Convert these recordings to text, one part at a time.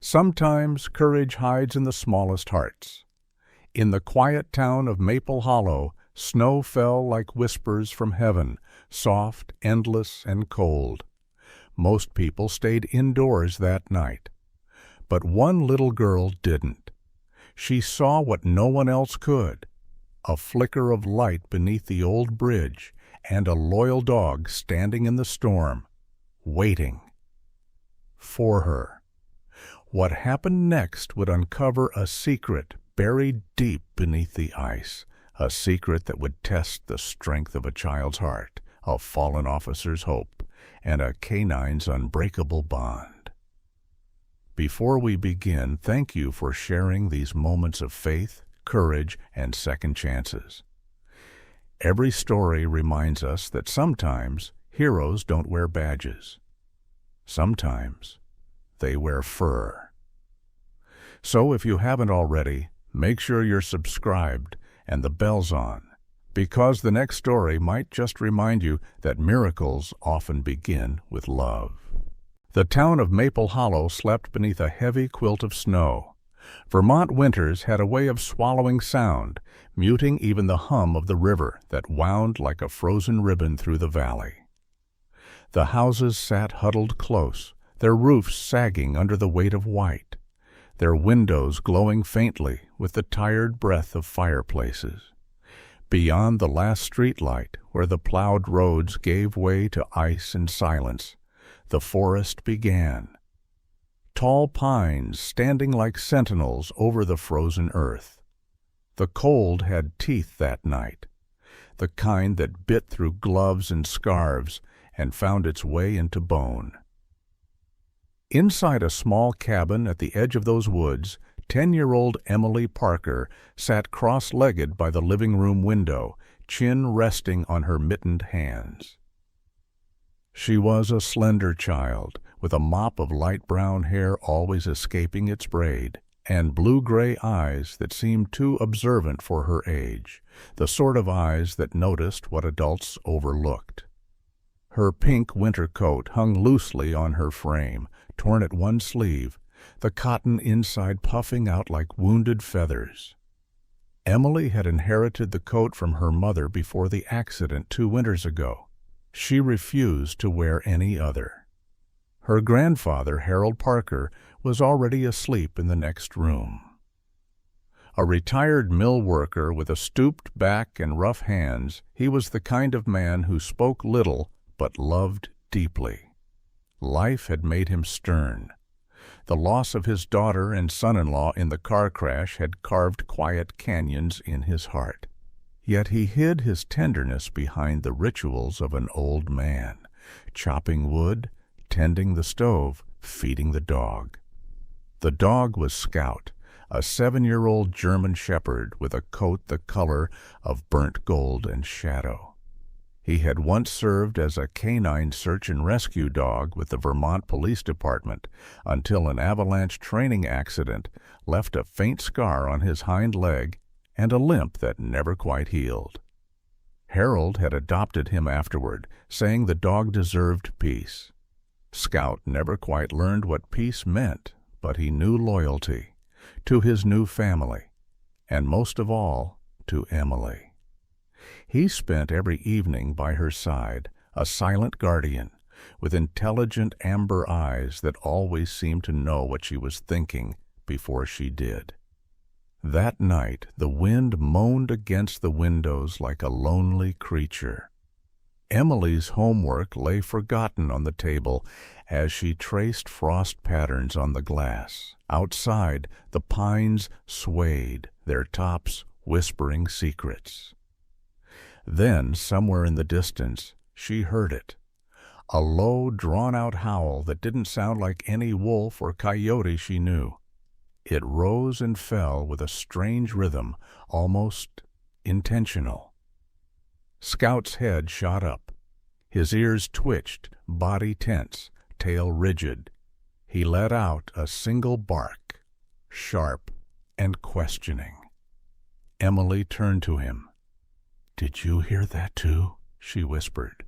Sometimes courage hides in the smallest hearts. In the quiet town of Maple Hollow, snow fell like whispers from heaven, soft, endless, and cold. Most people stayed indoors that night. But one little girl didn't. She saw what no one else could: a flicker of light beneath the old bridge, and a loyal dog standing in the storm, waiting for her. What happened next would uncover a secret buried deep beneath the ice, a secret that would test the strength of a child's heart, a fallen officer's hope, and a canine's unbreakable bond. Before we begin, thank you for sharing these moments of faith, courage, and second chances. Every story reminds us that sometimes heroes don't wear badges. Sometimes they wear fur. So if you haven't already, make sure you're subscribed and the bell's on, because the next story might just remind you that miracles often begin with love. The town of Maple Hollow slept beneath a heavy quilt of snow. Vermont winters had a way of swallowing sound, muting even the hum of the river that wound like a frozen ribbon through the valley. The houses sat huddled close, their roofs sagging under the weight of white, their windows glowing faintly with the tired breath of fireplaces. Beyond the last streetlight, where the plowed roads gave way to ice and silence, the forest began. Tall pines standing like sentinels over the frozen earth. The cold had teeth that night, the kind that bit through gloves and scarves and found its way into bone. Inside a small cabin at the edge of those woods, 10-year-old Emily Parker sat cross-legged by the living room window, chin resting on her mittened hands. She was a slender child, with a mop of light brown hair always escaping its braid, and blue-gray eyes that seemed too observant for her age, the sort of eyes that noticed what adults overlooked. Her pink winter coat hung loosely on her frame, torn at one sleeve, the cotton inside puffing out like wounded feathers. Emily had inherited the coat from her mother before the accident 2 winters ago. She refused to wear any other. Her grandfather, Harold Parker, was already asleep in the next room. A retired mill worker with a stooped back and rough hands, he was the kind of man who spoke little but loved deeply. Life had made him stern. The loss of his daughter and son-in-law in the car crash had carved quiet canyons in his heart. Yet he hid his tenderness behind the rituals of an old man, chopping wood, tending the stove, feeding the dog. The dog was Scout, a 7-year-old German shepherd with a coat the color of burnt gold and shadow. He had once served as a canine search and rescue dog with the Vermont Police Department until an avalanche training accident left a faint scar on his hind leg and a limp that never quite healed. Harold had adopted him afterward, saying the dog deserved peace. Scout never quite learned what peace meant, but he knew loyalty to his new family, and most of all, to Emily. He spent every evening by her side, a silent guardian, with intelligent amber eyes that always seemed to know what she was thinking before she did. That night the wind moaned against the windows like a lonely creature. Emily's homework lay forgotten on the table as she traced frost patterns on the glass. Outside, the pines swayed, their tops whispering secrets. Then, somewhere in the distance, she heard it. A low, drawn-out howl that didn't sound like any wolf or coyote she knew. It rose and fell with a strange rhythm, almost intentional. Scout's head shot up. His ears twitched, body tense, tail rigid. He let out a single bark, sharp and questioning. Emily turned to him. "Did you hear that too?" she whispered.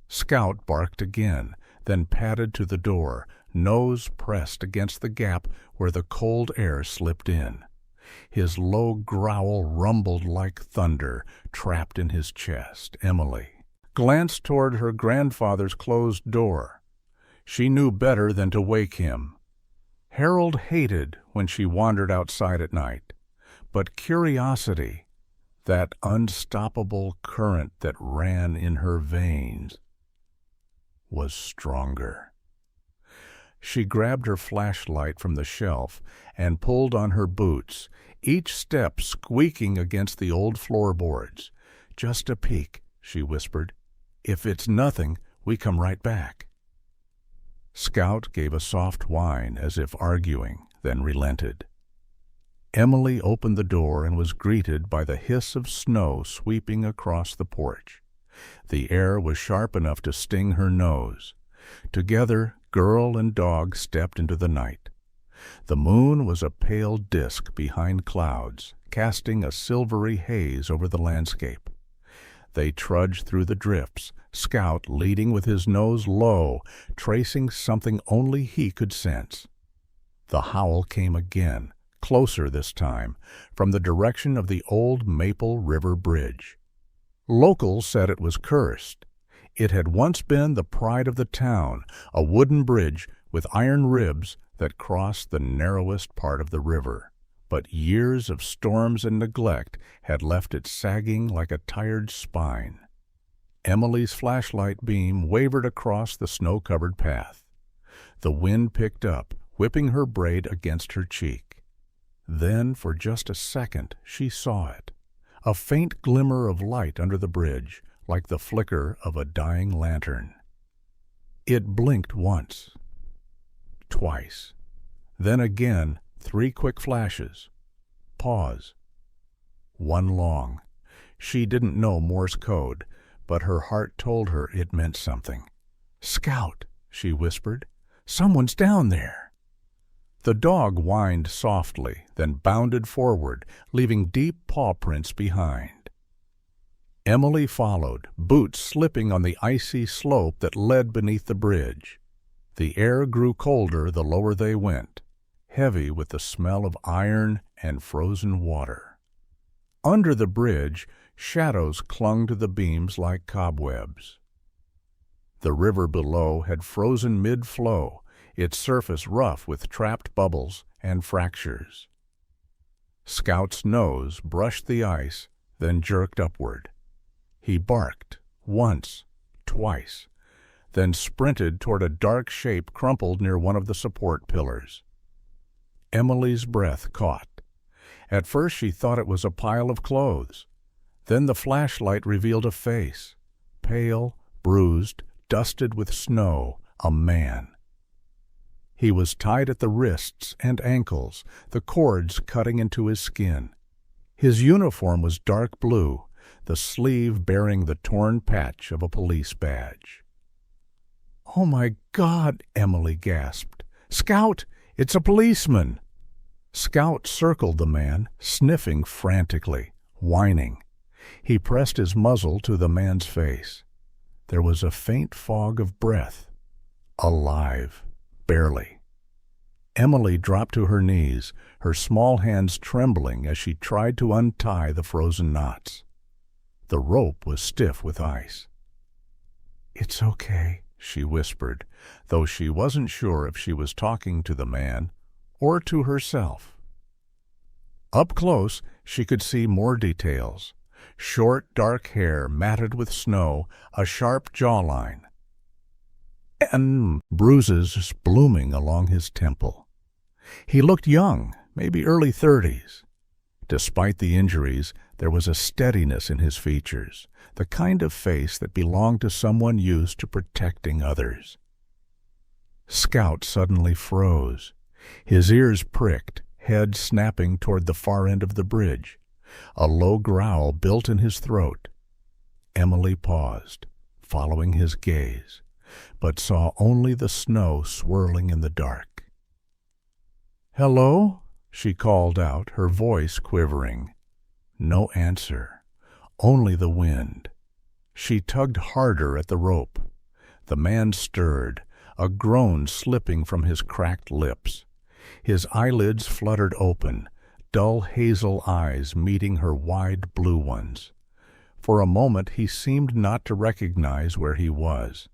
Scout barked again, then padded to the door, nose pressed against the gap where the cold air slipped in. His low growl rumbled like thunder, trapped in his chest. Emily glanced toward her grandfather's closed door. She knew better than to wake him. Harold hated when she wandered outside at night, but curiosity, that unstoppable current that ran in her veins, was stronger. She grabbed her flashlight from the shelf and pulled on her boots, each step squeaking against the old floorboards. "Just a peek," she whispered. "If it's nothing, we come right back." Scout gave a soft whine as if arguing, then relented. Emily opened the door and was greeted by the hiss of snow sweeping across the porch. The air was sharp enough to sting her nose. Together, girl and dog stepped into the night. The moon was a pale disk behind clouds, casting a silvery haze over the landscape. They trudged through the drifts, Scout leading with his nose low, tracing something only he could sense. The howl came again, closer this time, from the direction of the old Maple River Bridge. Locals said it was cursed. It had once been the pride of the town, a wooden bridge with iron ribs that crossed the narrowest part of the river. But years of storms and neglect had left it sagging like a tired spine. Emily's flashlight beam wavered across the snow-covered path. The wind picked up, whipping her braid against her cheek. Then, for just a second, she saw it, a faint glimmer of light under the bridge, like the flicker of a dying lantern. It blinked once, twice, then again 3 quick flashes. Pause. One long. She didn't know Morse code, but her heart told her it meant something. "Scout," she whispered. "Someone's down there." The dog whined softly, then bounded forward, leaving deep paw prints behind. Emily followed, boots slipping on the icy slope that led beneath the bridge. The air grew colder the lower they went, heavy with the smell of iron and frozen water. Under the bridge, shadows clung to the beams like cobwebs. The river below had frozen mid-flow, its surface rough with trapped bubbles and fractures. Scout's nose brushed the ice, then jerked upward. He barked, once, twice, then sprinted toward a dark shape crumpled near one of the support pillars. Emily's breath caught. At first she thought it was a pile of clothes. Then the flashlight revealed a face, pale, bruised, dusted with snow, a man. He was tied at the wrists and ankles, the cords cutting into his skin. His uniform was dark blue, the sleeve bearing the torn patch of a police badge. "Oh, my God," Emily gasped. "Scout, it's a policeman!" Scout circled the man, sniffing frantically, whining. He pressed his muzzle to the man's face. There was a faint fog of breath. Alive, barely. Emily dropped to her knees, her small hands trembling as she tried to untie the frozen knots. The rope was stiff with ice. "It's okay," she whispered, though she wasn't sure if she was talking to the man or to herself. Up close, she could see more details. Short, dark hair matted with snow, a sharp jawline, and bruises blooming along his temple. He looked young, maybe early 30s. Despite the injuries, there was a steadiness in his features, the kind of face that belonged to someone used to protecting others. Scout suddenly froze. His ears pricked, head snapping toward the far end of the bridge. A low growl built in his throat. Emily paused, following his gaze, but saw only the snow swirling in the dark. "Hello?" she called out, her voice quivering. No answer, only the wind. She tugged harder at the rope. The man stirred, a groan slipping from his cracked lips. His eyelids fluttered open, dull hazel eyes meeting her wide blue ones. For a moment he seemed not to recognize where he was.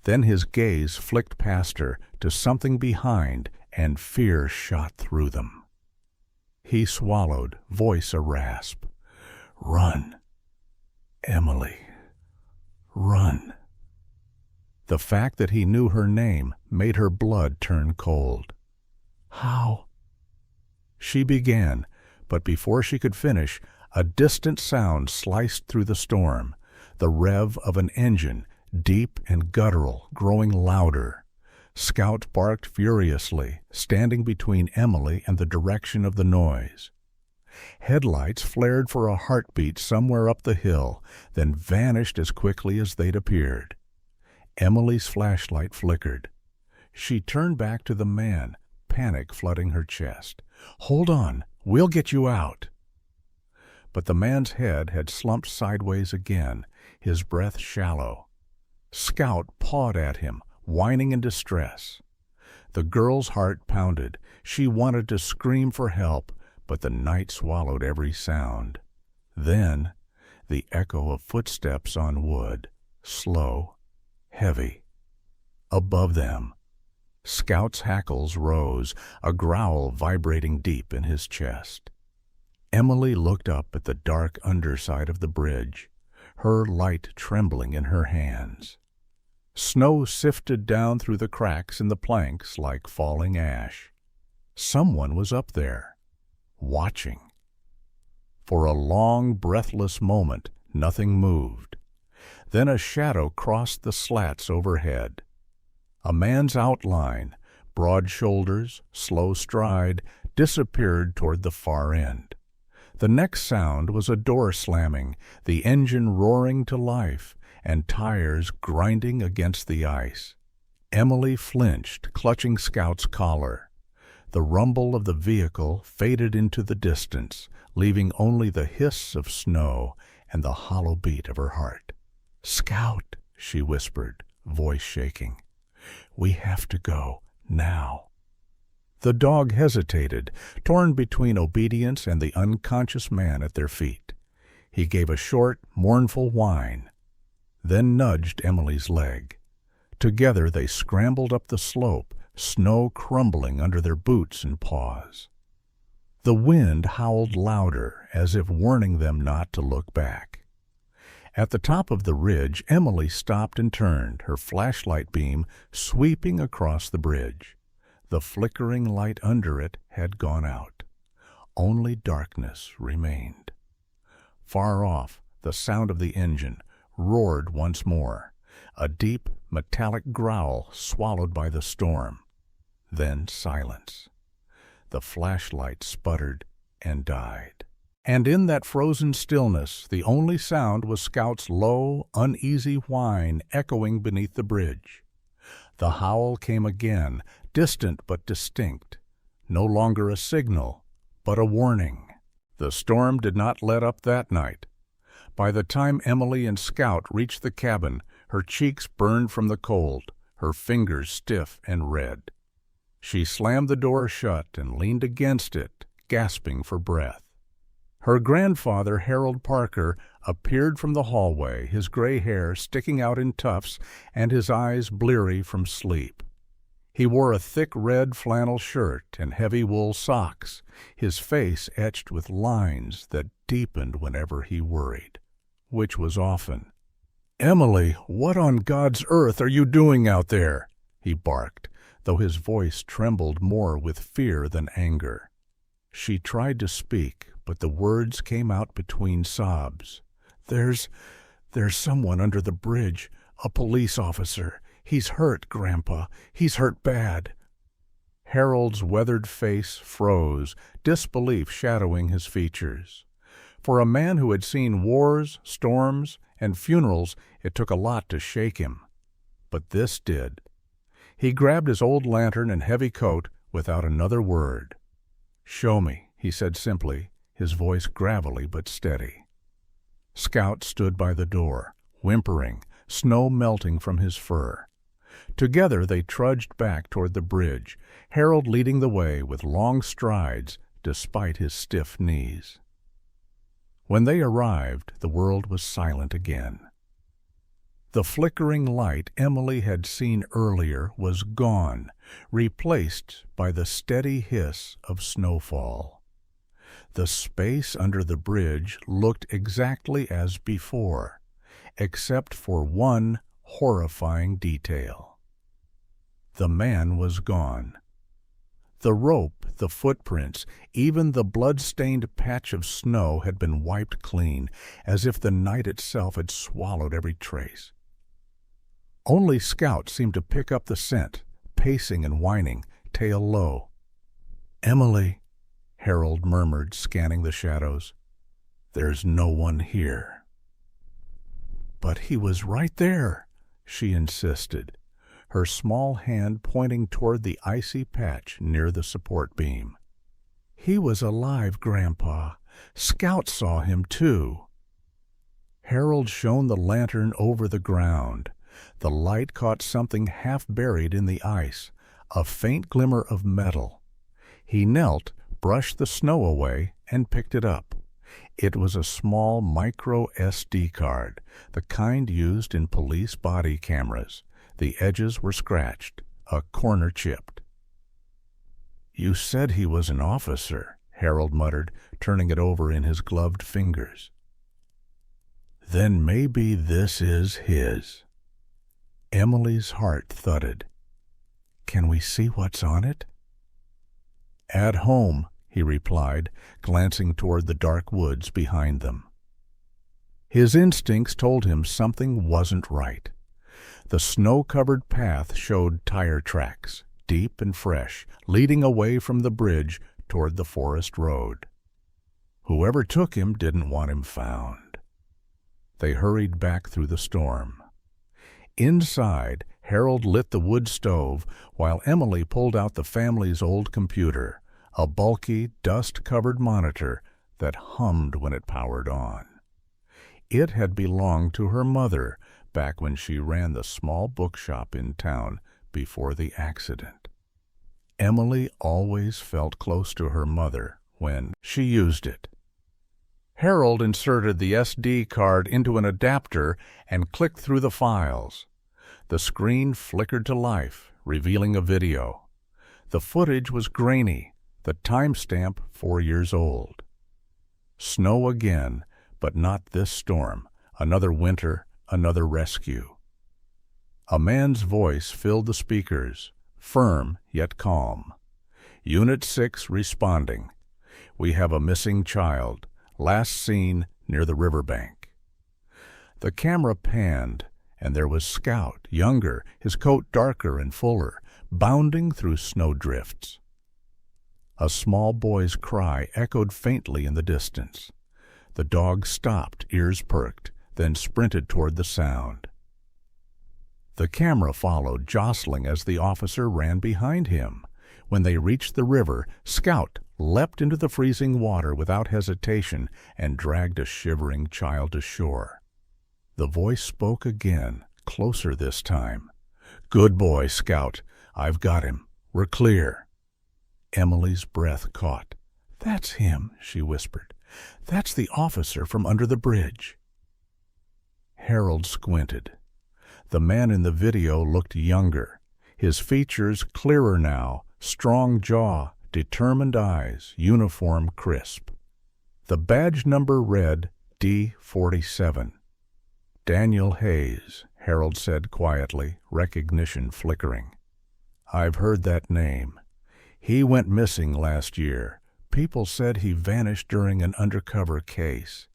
Then his gaze flicked past her to something behind, and fear shot through them. He swallowed, voice a rasp. "Run, Emily, run." The fact that he knew her name made her blood turn cold. "How?" She began, but before she could finish, a distant sound sliced through the storm, the rev of an engine, deep and guttural, growing louder. Scout barked furiously, standing between Emily and the direction of the noise. Headlights flared for a heartbeat somewhere up the hill, then vanished as quickly as they'd appeared. Emily's flashlight flickered. She turned back to the man, panic flooding her chest. "Hold on, we'll get you out." But the man's head had slumped sideways again, his breath shallow. Scout pawed at him, whining in distress. The girl's heart pounded. She wanted to scream for help, but the night swallowed every sound. Then, the echo of footsteps on wood, slow, heavy. Above them, Scout's hackles rose, a growl vibrating deep in his chest. Emily looked up at the dark underside of the bridge, her light trembling in her hands. Snow sifted down through the cracks in the planks like falling ash. Someone was up there, watching. For a long, breathless moment, nothing moved. Then a shadow crossed the slats overhead. A man's outline, broad shoulders, slow stride, disappeared toward the far end. The next sound was a door slamming, the engine roaring to life, and tires grinding against the ice. Emily flinched, clutching Scout's collar. The rumble of the vehicle faded into the distance, leaving only the hiss of snow and the hollow beat of her heart. "Scout," she whispered, voice shaking. "We have to go, now." The dog hesitated, torn between obedience and the unconscious man at their feet. He gave a short, mournful whine, then nudged Emily's leg. Together they scrambled up the slope, snow crumbling under their boots and paws. The wind howled louder, as if warning them not to look back. At the top of the ridge, Emily stopped and turned, her flashlight beam sweeping across the bridge. The flickering light under it had gone out. Only darkness remained. Far off, the sound of the engine roared once more, a deep, metallic growl swallowed by the storm. Then silence. The flashlight sputtered and died. And in that frozen stillness, the only sound was Scout's low, uneasy whine echoing beneath the bridge. The howl came again, distant but distinct, no longer a signal, but a warning. The storm did not let up that night. By the time Emily and Scout reached the cabin, her cheeks burned from the cold, her fingers stiff and red. She slammed the door shut and leaned against it, gasping for breath. Her grandfather, Harold Parker, appeared from the hallway, his gray hair sticking out in tufts and his eyes bleary from sleep. He wore a thick red flannel shirt and heavy wool socks, his face etched with lines that deepened whenever he worried, which was often. "Emily, what on God's earth are you doing out there?" he barked, though his voice trembled more with fear than anger. She tried to speak, but the words came out between sobs. There's someone under the bridge, a police officer. He's hurt, Grandpa. He's hurt bad." Harold's weathered face froze, disbelief shadowing his features. For a man who had seen wars, storms, and funerals, it took a lot to shake him. But this did. He grabbed his old lantern and heavy coat without another word. "Show me," he said simply, his voice gravelly but steady. Scout stood by the door, whimpering, snow melting from his fur. Together they trudged back toward the bridge, Harold leading the way with long strides despite his stiff knees. When they arrived, the world was silent again. The flickering light Emily had seen earlier was gone, replaced by the steady hiss of snowfall. The space under the bridge looked exactly as before, except for one horrifying detail. The man was gone. The rope, the footprints, even the blood-stained patch of snow had been wiped clean, as if the night itself had swallowed every trace. Only Scout seemed to pick up the scent, pacing and whining, tail low. "Emily," Harold murmured, scanning the shadows. "There's no one here." "But he was right there," she insisted, her small hand pointing toward the icy patch near the support beam. "He was alive, Grandpa. Scout saw him, too." Harold shone the lantern over the ground. The light caught something half buried in the ice, a faint glimmer of metal. He knelt, brushed the snow away, and picked it up. It was a small micro SD card, the kind used in police body cameras. The edges were scratched, a corner chipped. "You said he was an officer," Harold muttered, turning it over in his gloved fingers. "Then maybe this is his." Emily's heart thudded. "Can we see what's on it?" "At home," he replied, glancing toward the dark woods behind them. His instincts told him something wasn't right. The snow-covered path showed tire tracks, deep and fresh, leading away from the bridge toward the forest road. Whoever took him didn't want him found. They hurried back through the storm. Inside, Harold lit the wood stove while Emily pulled out the family's old computer, a bulky, dust-covered monitor that hummed when it powered on. It had belonged to her mother back when she ran the small bookshop in town before the accident. Emily always felt close to her mother when she used it. Harold inserted the SD card into an adapter and clicked through the files. The screen flickered to life, revealing a video. The footage was grainy, the timestamp 4 years old. Snow again, but not this storm. Another winter, another rescue. A man's voice filled the speakers, firm yet calm. Unit 6 responding. "We have a missing child. Last seen near the riverbank." The camera panned, and there was Scout, younger, his coat darker and fuller, bounding through snowdrifts. A small boy's cry echoed faintly in the distance. The dog stopped, ears perked, then sprinted toward the sound. The camera followed, jostling as the officer ran behind him. When they reached the river, Scout leapt into the freezing water without hesitation and dragged a shivering child to shore. The voice spoke again, closer this time. "Good boy, Scout. I've got him. We're clear." Emily's breath caught. "That's him," she whispered. "That's the officer from under the bridge." Harold squinted. The man in the video looked younger, his features clearer now, strong jaw, determined eyes, uniform crisp. The badge number read D47. "Daniel Hayes," Harold said quietly, recognition flickering. "I've heard that name. He went missing last year. People said he vanished during an undercover case."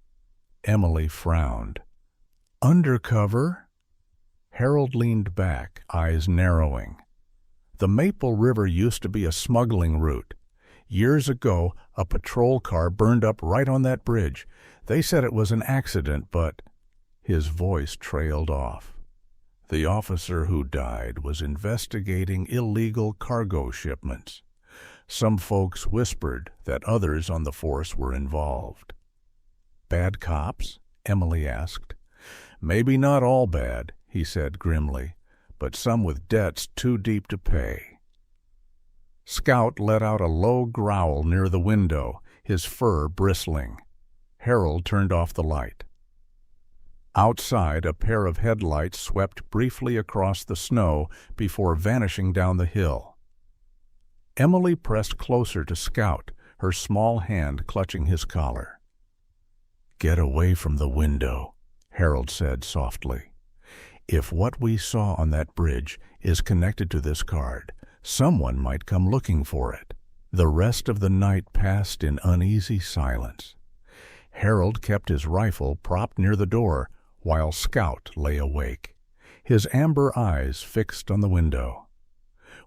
Emily frowned. "Undercover?" Harold leaned back, eyes narrowing. "The Maple River used to be a smuggling route. Years ago, a patrol car burned up right on that bridge. They said it was an accident, but—" His voice trailed off. "The officer who died was investigating illegal cargo shipments. Some folks whispered that others on the force were involved." "Bad cops?" Emily asked. "Maybe not all bad," he said grimly, but some with debts too deep to pay. Scout let out a low growl near the window, his fur bristling. Harold turned off the light. Outside, a pair of headlights swept briefly across the snow before vanishing down the hill. Emily pressed closer to Scout, her small hand clutching his collar. "Get away from the window," Harold said softly. "If what we saw on that bridge is connected to this card, someone might come looking for it." The rest of the night passed in uneasy silence. Harold kept his rifle propped near the door while Scout lay awake, his amber eyes fixed on the window.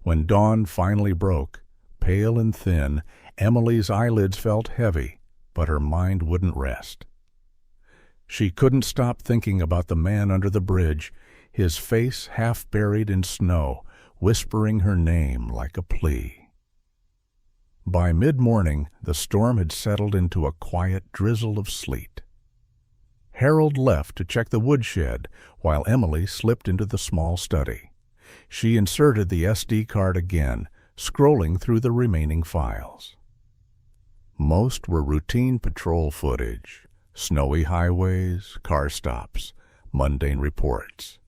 When dawn finally broke, pale and thin, Emily's eyelids felt heavy, but her mind wouldn't rest. She couldn't stop thinking about the man under the bridge, his face half buried in snow, whispering her name like a plea. By mid-morning, the storm had settled into a quiet drizzle of sleet. Harold left to check the woodshed while Emily slipped into the small study. She inserted the SD card again, scrolling through the remaining files. Most were routine patrol footage, snowy highways, car stops, mundane reports.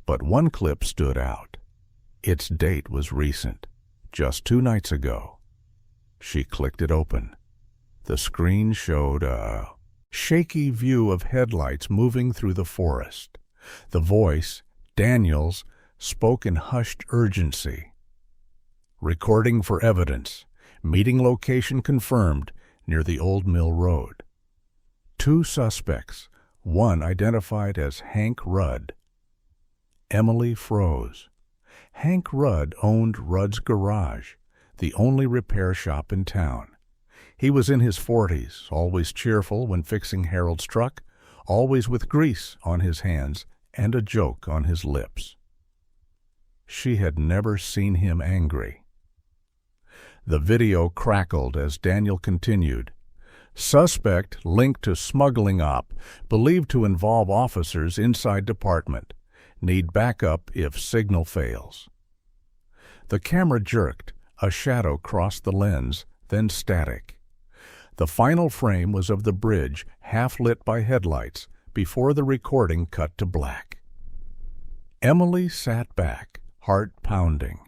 But one clip stood out. Its date was recent, just 2 nights ago. She clicked it open. The screen showed a shaky view of headlights moving through the forest. The voice, Daniel's, spoke in hushed urgency. "Recording for evidence. Meeting location confirmed near the Old Mill Road. 2 suspects, one identified as Hank Rudd." Emily froze. Hank Rudd owned Rudd's Garage, the only repair shop in town. He was in his 40s, always cheerful when fixing Harold's truck, always with grease on his hands and a joke on his lips. She had never seen him angry. The video crackled as Daniel continued. "Suspect linked to smuggling op, believed to involve officers inside department. Need backup if signal fails." The camera jerked. A shadow crossed the lens, then static. The final frame was of the bridge, half lit by headlights, before the recording cut to black. Emily sat back, heart pounding.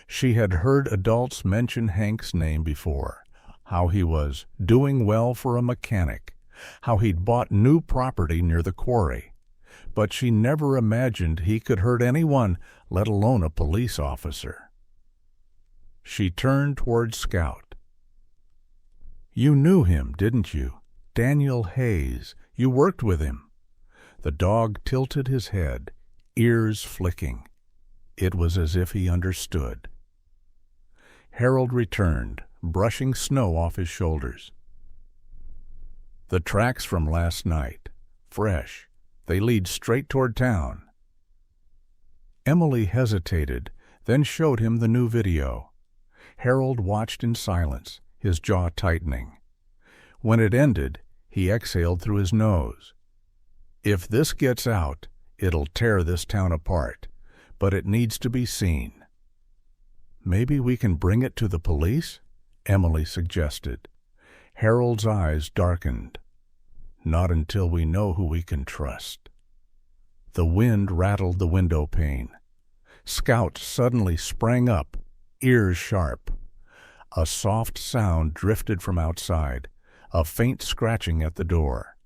She had heard adults mention Hank's name before, how he was doing well for a mechanic, how he'd bought new property near the quarry. But she never imagined he could hurt anyone, let alone a police officer. She turned toward Scout. "You knew him, didn't you? Daniel Hayes. You worked with him." The dog tilted his head, ears flicking. It was as if he understood. Harold returned, brushing snow off his shoulders. "The tracks from last night. Fresh. They lead straight toward town." Emily hesitated, then showed him the new video. Harold watched in silence, his jaw tightening. When it ended, he exhaled through his nose. "If this gets out, it'll tear this town apart, but it needs to be seen." "Maybe we can bring it to the police?" Emily suggested. Harold's eyes darkened. "Not until we know who we can trust." The wind rattled the window pane. Scout suddenly sprang up, ears sharp. A soft sound drifted from outside, a faint scratching at the door.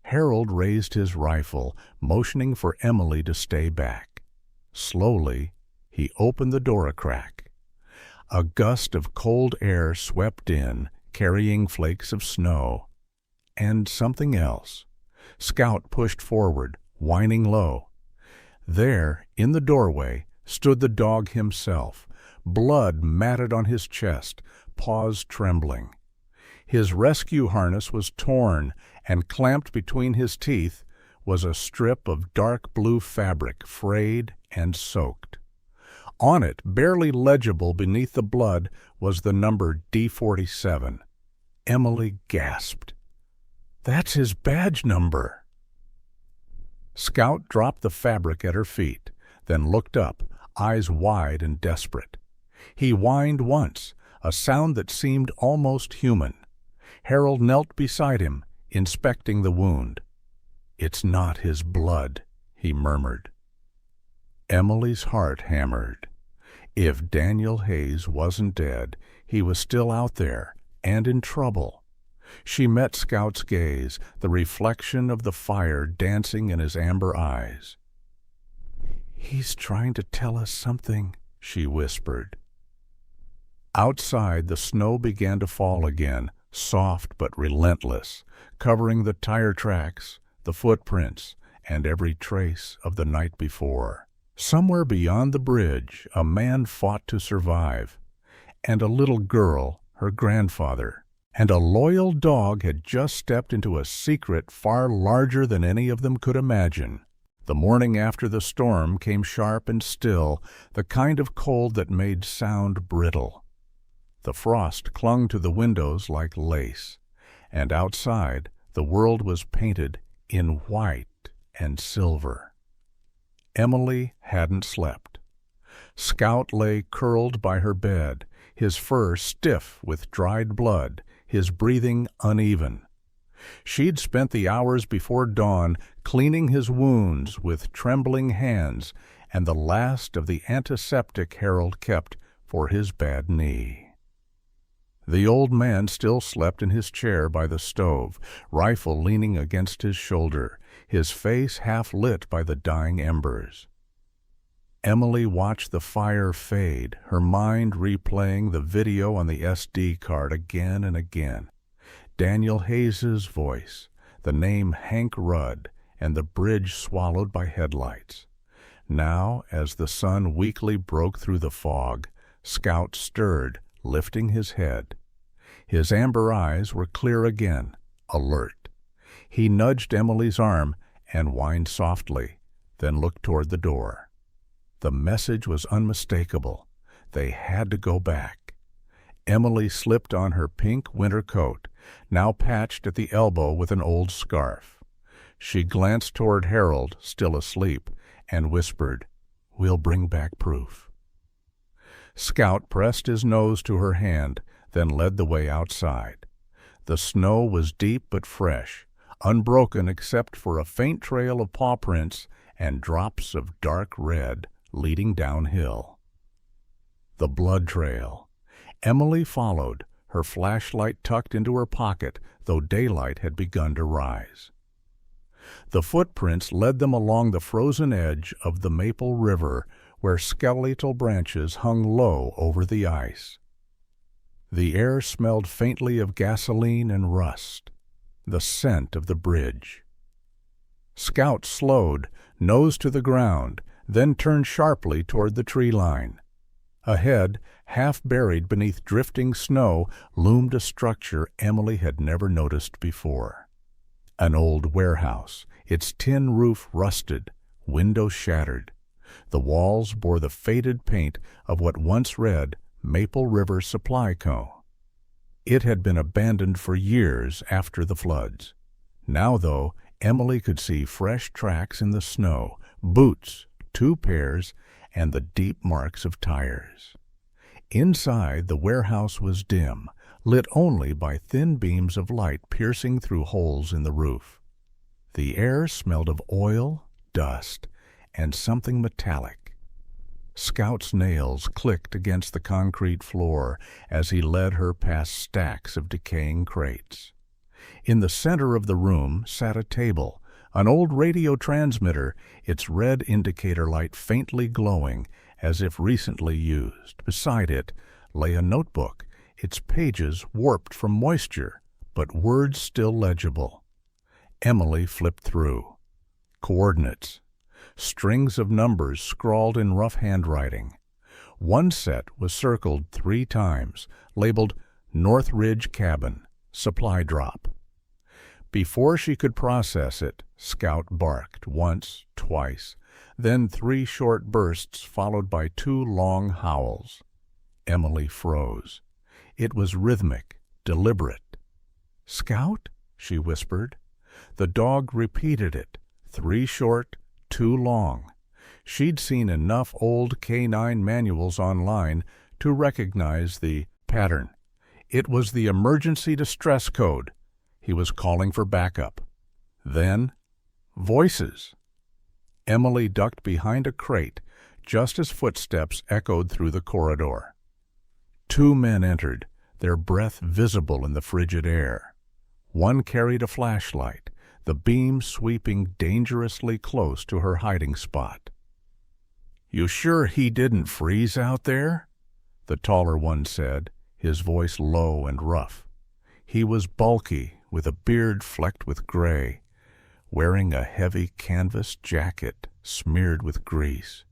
Harold raised his rifle, motioning for Emily to stay back. Slowly, he opened the door a crack. A gust of cold air swept in, carrying flakes of snow. And something else. Scout pushed forward, whining low. There, in the doorway, stood the dog himself, blood matted on his chest, paws trembling. His rescue harness was torn, and clamped between his teeth was a strip of dark blue fabric, frayed and soaked. On it, barely legible beneath the blood, was the number D47. Emily gasped. "That's his badge number." Scout dropped the fabric at her feet. then looked up, eyes wide and desperate. He whined once, a sound that seemed almost human. Harold knelt beside him, inspecting the wound. "It's not his blood," he murmured. Emily's heart hammered. If Daniel Hayes wasn't dead, he was still out there, and in trouble. She met Scout's gaze, the reflection of the fire dancing in his amber eyes. "He's trying to tell us something," she whispered. Outside, the snow began to fall again, soft but relentless, covering the tire tracks, the footprints, and every trace of the night before. Somewhere beyond the bridge, a man fought to survive, and a little girl, her grandfather, and a loyal dog had just stepped into a secret far larger than any of them could imagine. The morning after the storm came sharp and still, the kind of cold that made sound brittle. The frost clung to the windows like lace, and outside the world was painted in white and silver. Emily hadn't slept. Scout lay curled by her bed, his fur stiff with dried blood, his breathing uneven. She'd spent the hours before dawn cleaning his wounds with trembling hands and the last of the antiseptic Harold kept for his bad knee. The old man still slept in his chair by the stove, rifle leaning against his shoulder, his face half lit by the dying embers. Emily watched the fire fade, her mind replaying the video on the SD card again and again. Daniel Hayes's voice, the name Hank Rudd, and the bridge swallowed by headlights. Now, as the sun weakly broke through the fog, Scout stirred, lifting his head. His amber eyes were clear again, alert. He nudged Emily's arm and whined softly, then looked toward the door. The message was unmistakable. They had to go back. Emily slipped on her pink winter coat, now patched at the elbow with an old scarf. She glanced toward Harold, still asleep, and whispered, "We'll bring back proof." Scout pressed his nose to her hand, then led the way outside. The snow was deep but fresh, unbroken except for a faint trail of paw prints and drops of dark red leading downhill. The blood trail. Emily followed, her flashlight tucked into her pocket, though daylight had begun to rise. The footprints led them along the frozen edge of the Maple River, where skeletal branches hung low over the ice. The air smelled faintly of gasoline and rust, the scent of the bridge. Scout slowed, nose to the ground, then turned sharply toward the tree line. Ahead, half buried beneath drifting snow, loomed a structure Emily had never noticed before. An old warehouse, its tin roof rusted, windows shattered. The walls bore the faded paint of what once read Maple River Supply Co. It had been abandoned for years after the floods. Now, though, Emily could see fresh tracks in the snow, boots, 2 pairs, and the deep marks of tires. Inside, the warehouse was dim, lit only by thin beams of light piercing through holes in the roof. The air smelled of oil, dust, and something metallic. Scout's nails clicked against the concrete floor as he led her past stacks of decaying crates. In the center of the room sat a table, an old radio transmitter, its red indicator light faintly glowing as if recently used. Beside it lay a notebook, its pages warped from moisture, but words still legible. Emily flipped through. Coordinates. Strings of numbers scrawled in rough handwriting. One set was circled 3 times, labeled North Ridge Cabin, Supply Drop. Before she could process it, Scout barked once, twice, then 3 short bursts followed by 2 long howls. Emily froze. It was rhythmic, deliberate. "Scout?" she whispered. The dog repeated it, 3 short, 2 long. She'd seen enough old K-9 manuals online to recognize the pattern. It was the emergency distress code. He was calling for backup. Then, voices. Emily ducked behind a crate just as footsteps echoed through the corridor. 2 men entered, their breath visible in the frigid air. One carried a flashlight, the beam sweeping dangerously close to her hiding spot. "You sure he didn't freeze out there?" the taller one said, his voice low and rough. He was bulky, with a beard flecked with gray, wearing a heavy canvas jacket smeared with grease.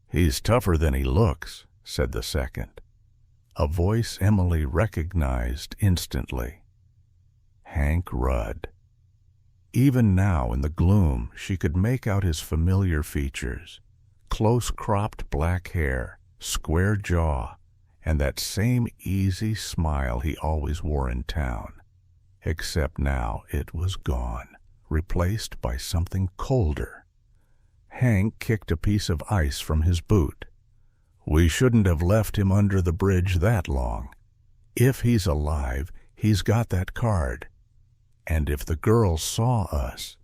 "He's tougher than he looks," said the second. A voice Emily recognized instantly. Hank Rudd. Even now, in the gloom, she could make out his familiar features. Close-cropped black hair, square jaw, and that same easy smile he always wore in town. Except now it was gone, replaced by something colder. Hank kicked a piece of ice from his boot. "We shouldn't have left him under the bridge that long. If he's alive, he's got that card. And if the girl saw us—"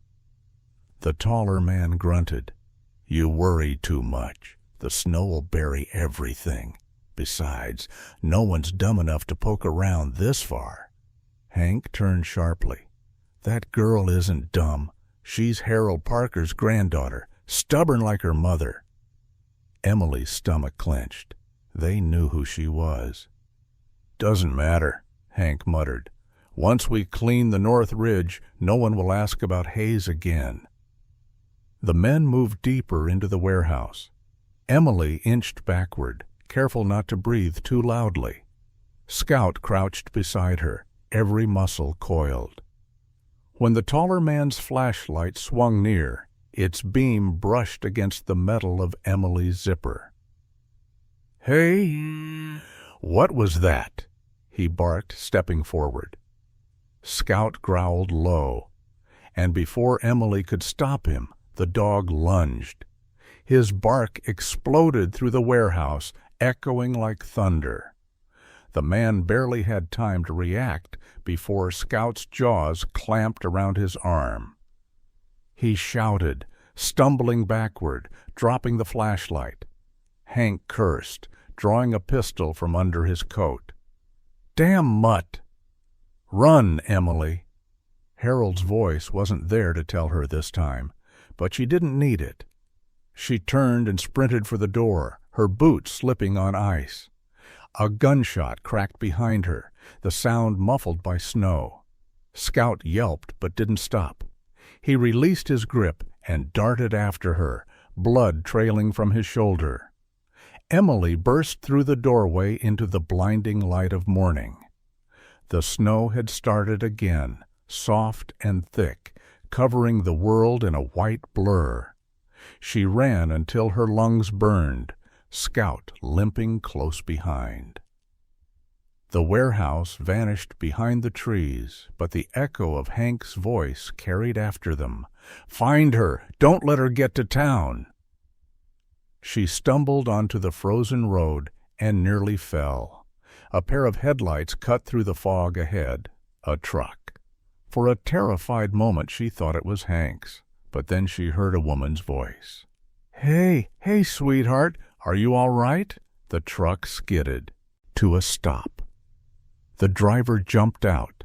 The taller man grunted. "You worry too much. The snow'll bury everything. Besides, no one's dumb enough to poke around this far." Hank turned sharply. "That girl isn't dumb. She's Harold Parker's granddaughter, stubborn like her mother." Emily's stomach clenched. They knew who she was. "Doesn't matter," Hank muttered. "Once we clean the North Ridge, no one will ask about Hayes again." The men moved deeper into the warehouse. Emily inched backward, careful not to breathe too loudly. Scout crouched beside her, every muscle coiled. When the taller man's flashlight swung near, its beam brushed against the metal of Emily's zipper. "Hey, what was that?" he barked, stepping forward. Scout growled low, and before Emily could stop him, the dog lunged. His bark exploded through the warehouse, echoing like thunder. The man barely had time to react before Scout's jaws clamped around his arm. He shouted, stumbling backward, dropping the flashlight. Hank cursed, drawing a pistol from under his coat. "Damn mutt!" "Run, Emily!" Harold's voice wasn't there to tell her this time, but she didn't need it. She turned and sprinted for the door, her boots slipping on ice. A gunshot cracked behind her, the sound muffled by snow. Scout yelped but didn't stop. He released his grip and darted after her, blood trailing from his shoulder. Emily burst through the doorway into the blinding light of morning. The snow had started again, soft and thick, covering the world in a white blur. She ran until her lungs burned, Scout limping close behind. The warehouse vanished behind the trees, but the echo of Hank's voice carried after them. "Find her! Don't let her get to town!" She stumbled onto the frozen road and nearly fell. A pair of headlights cut through the fog ahead. A truck. For a terrified moment she thought it was Hank's, but then she heard a woman's voice. Hey, sweetheart, are you all right?" The truck skidded to a stop. The driver jumped out.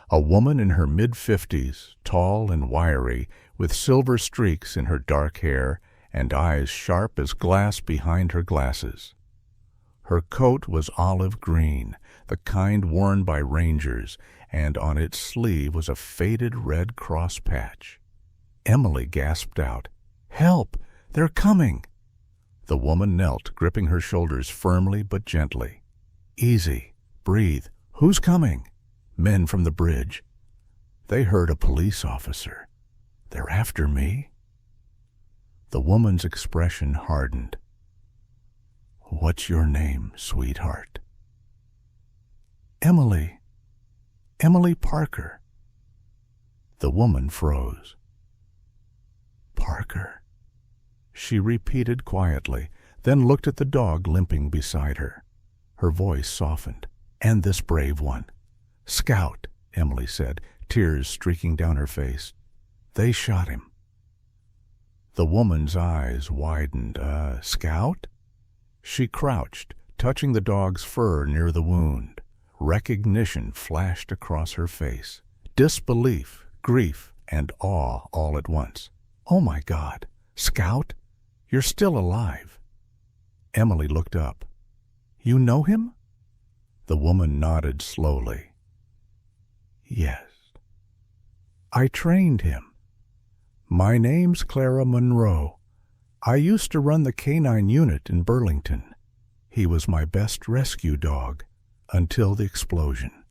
A woman in her mid-50s, tall and wiry, with silver streaks in her dark hair and eyes sharp as glass behind her glasses. Her coat was olive green, the kind worn by rangers, and on its sleeve was a faded red cross patch. Emily gasped out, "Help! They're coming!" The woman knelt, gripping her shoulders firmly but gently. "Easy. Breathe. Who's coming?" "Men from the bridge. They heard a police officer. They're after me." The woman's expression hardened. "What's your name, sweetheart?" "Emily. Emily Parker." The woman froze. "Parker?" she repeated quietly, then looked at the dog limping beside her. Her voice softened. "And this brave one." "Scout," Emily said, tears streaking down her face. "They shot him." The woman's eyes widened. Scout?" She crouched, touching the dog's fur near the wound. Recognition flashed across her face. Disbelief, grief, and awe all at once. "Oh my God! Scout? You're still alive." Emily looked up. "You know him?" The woman nodded slowly. "Yes. I trained him. My name's Clara Monroe. I used to run the canine unit in Burlington. He was my best rescue dog until the explosion."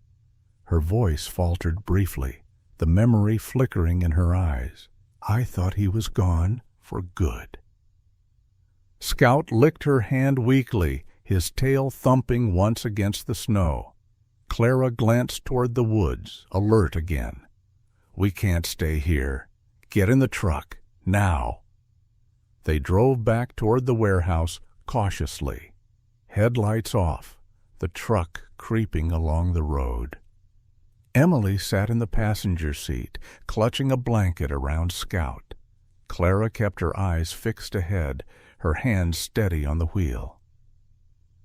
Her voice faltered briefly, the memory flickering in her eyes. "I thought he was gone for good." Scout licked her hand weakly, his tail thumping once against the snow. Clara glanced toward the woods, alert again. "We can't stay here. Get in the truck, now." They drove back toward the warehouse cautiously, headlights off, the truck creeping along the road. Emily sat in the passenger seat, clutching a blanket around Scout. Clara kept her eyes fixed ahead, her hands steady on the wheel.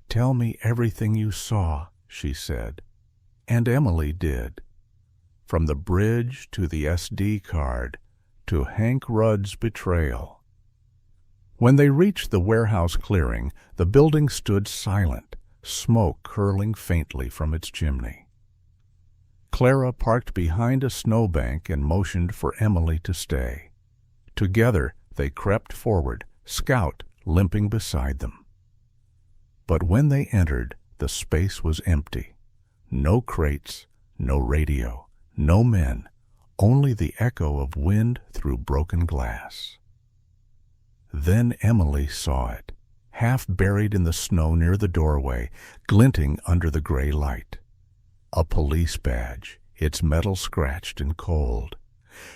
"Tell me everything you saw," she said. And Emily did. From the bridge to the SD card, to Hank Rudd's betrayal. When they reached the warehouse clearing, the building stood silent, smoke curling faintly from its chimney. Clara parked behind a snowbank and motioned for Emily to stay. Together they crept forward, Scout limping beside them. But when they entered, the space was empty. No crates, no radio, no men, only the echo of wind through broken glass. Then Emily saw it, half buried in the snow near the doorway, glinting under the gray light. A police badge, its metal scratched and cold.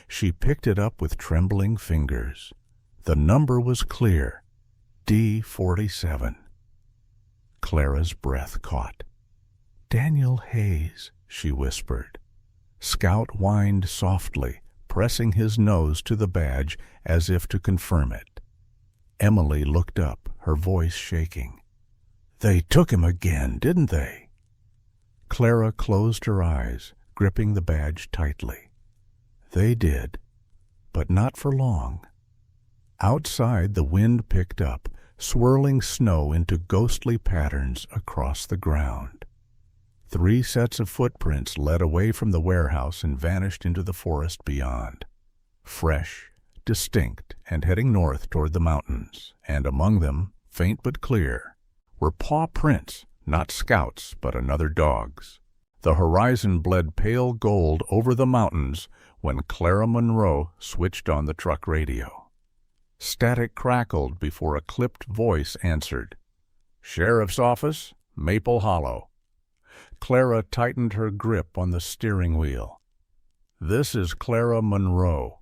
She picked it up with trembling fingers. The number was clear, D47. Clara's breath caught. "Daniel Hayes," she whispered. Scout whined softly, pressing his nose to the badge as if to confirm it. Emily looked up, her voice shaking. "They took him again, didn't they?" Clara closed her eyes, gripping the badge tightly. "They did, but not for long." Outside, the wind picked up, swirling snow into ghostly patterns across the ground. 3 sets of footprints led away from the warehouse and vanished into the forest beyond. Fresh, distinct, and heading north toward the mountains, and among them, faint but clear, were paw prints, not Scout's, but another dog's. The horizon bled pale gold over the mountains when Clara Monroe switched on the truck radio. Static crackled before a clipped voice answered. "Sheriff's Office, Maple Hollow." Clara tightened her grip on the steering wheel. "This is Clara Monroe.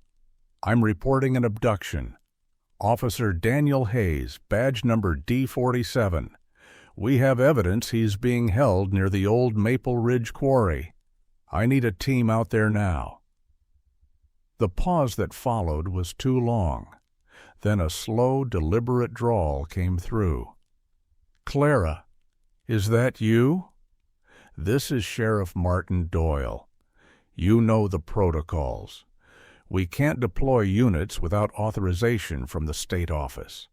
I'm reporting an abduction. Officer Daniel Hayes, badge number D47. We have evidence he's being held near the old Maple Ridge Quarry. I need a team out there now." The pause that followed was too long. Then a slow, deliberate drawl came through. "Clara, is that you? This is Sheriff Martin Doyle. You know the protocols. We can't deploy units without authorization from the state office."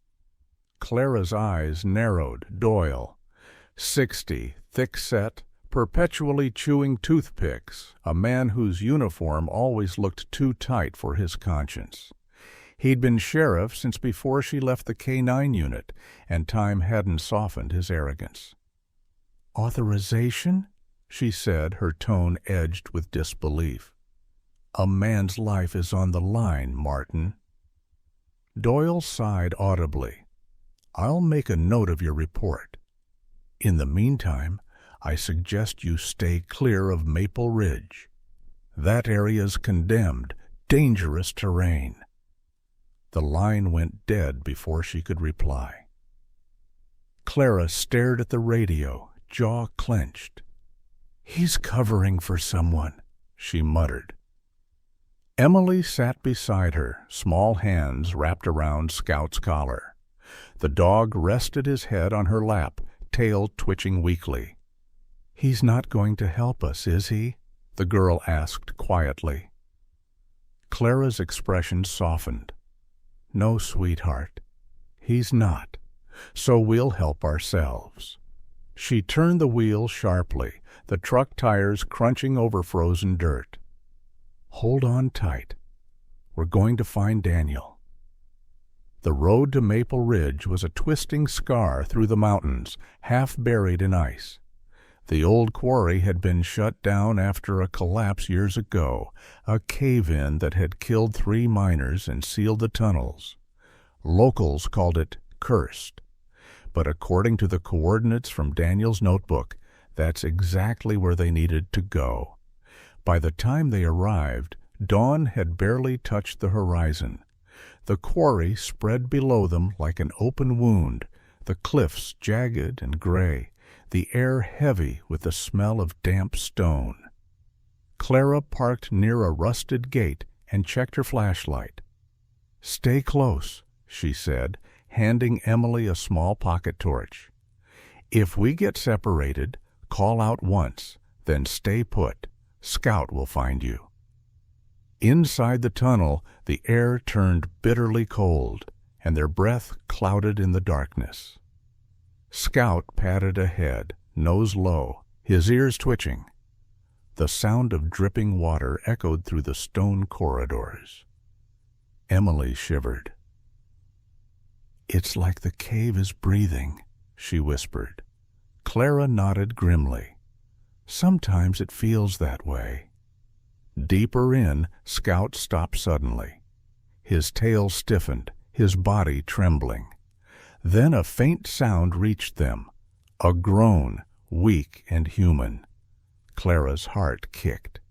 Clara's eyes narrowed. Doyle, 60, thick-set, perpetually chewing toothpicks, a man whose uniform always looked too tight for his conscience. He'd been sheriff since before she left the K-9 unit, and time hadn't softened his arrogance. "Authorization?" she said, her tone edged with disbelief. "A man's life is on the line, Martin." Doyle sighed audibly. "I'll make a note of your report. In the meantime, I suggest you stay clear of Maple Ridge. That area's condemned, dangerous terrain." The line went dead before she could reply. Clara stared at the radio, jaw clenched. "He's covering for someone," she muttered. Emily sat beside her, small hands wrapped around Scout's collar. The dog rested his head on her lap, tail twitching weakly. "He's not going to help us, is he?" the girl asked quietly. Clara's expression softened. "No, sweetheart, he's not, so we'll help ourselves." She turned the wheel sharply, the truck tires crunching over frozen dirt. "Hold on tight. We're going to find Daniel." The road to Maple Ridge was a twisting scar through the mountains, half buried in ice. The old quarry had been shut down after a collapse years ago, a cave-in that had killed 3 miners and sealed the tunnels. Locals called it cursed. But according to the coordinates from Daniel's notebook, that's exactly where they needed to go. By the time they arrived, dawn had barely touched the horizon. The quarry spread below them like an open wound, the cliffs jagged and gray, the air heavy with the smell of damp stone. Clara parked near a rusted gate and checked her flashlight. "Stay close," she said, handing Emily a small pocket torch. "If we get separated, call out once, then stay put. Scout will find you." Inside the tunnel, the air turned bitterly cold, and their breath clouded in the darkness. Scout padded ahead, nose low, his ears twitching. The sound of dripping water echoed through the stone corridors. Emily shivered. "It's like the cave is breathing," she whispered. Clara nodded grimly. "Sometimes it feels that way." Deeper in, Scout stopped suddenly. His tail stiffened, his body trembling. Then a faint sound reached them, a groan, weak and human. Clara's heart kicked.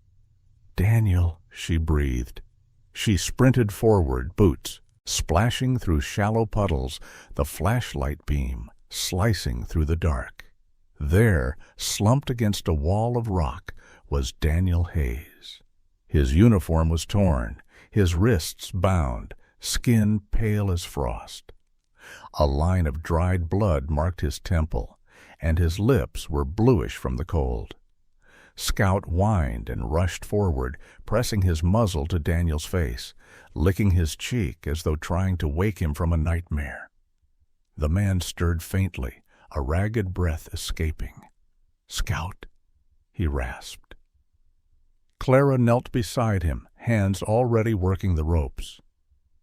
"Daniel," she breathed. She sprinted forward, boots splashing through shallow puddles, the flashlight beam slicing through the dark. There, slumped against a wall of rock, was Daniel Hayes. His uniform was torn, his wrists bound, skin pale as frost. A line of dried blood marked his temple, and his lips were bluish from the cold. Scout whined and rushed forward, pressing his muzzle to Daniel's face, licking his cheek as though trying to wake him from a nightmare. The man stirred faintly, a ragged breath escaping. "Scout," he rasped. Clara knelt beside him, hands already working the ropes.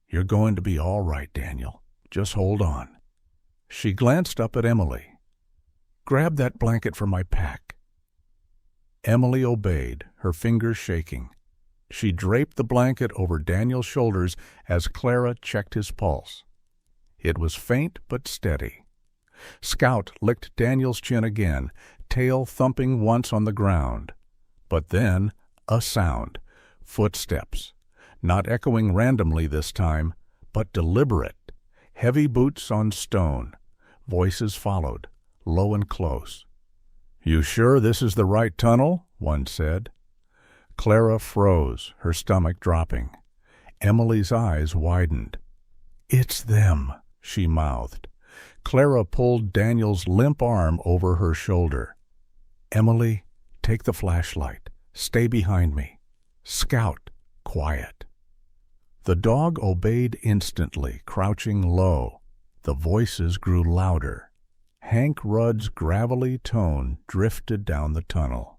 "You're going to be all right, Daniel. Just hold on." She glanced up at Emily. "Grab that blanket from my pack." Emily obeyed, her fingers shaking. She draped the blanket over Daniel's shoulders as Clara checked his pulse. It was faint but steady. Scout licked Daniel's chin again, tail thumping once on the ground. But then, a sound. Footsteps. Not echoing randomly this time, but deliberate. Heavy boots on stone. Voices followed, low and close. "You sure this is the right tunnel?" one said. Clara froze, her stomach dropping. Emily's eyes widened. "It's them," she mouthed. Clara pulled Daniel's limp arm over her shoulder. "Emily, take the flashlight. Stay behind me. Scout, quiet." The dog obeyed instantly, crouching low. The voices grew louder. Hank Rudd's gravelly tone drifted down the tunnel.